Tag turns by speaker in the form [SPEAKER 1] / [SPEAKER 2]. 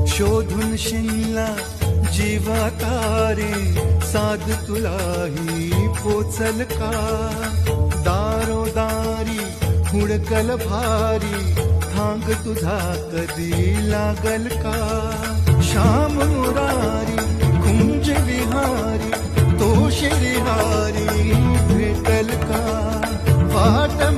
[SPEAKER 1] शोधून शिनला जीवा तारे, साध तुलाही पोचल का? दारोदारी हुडकल भारी, थांग तुझा कधी लागल का? श्याम मुरारी कुंज विहारी, तो श्रीहारी भेटल का? वाट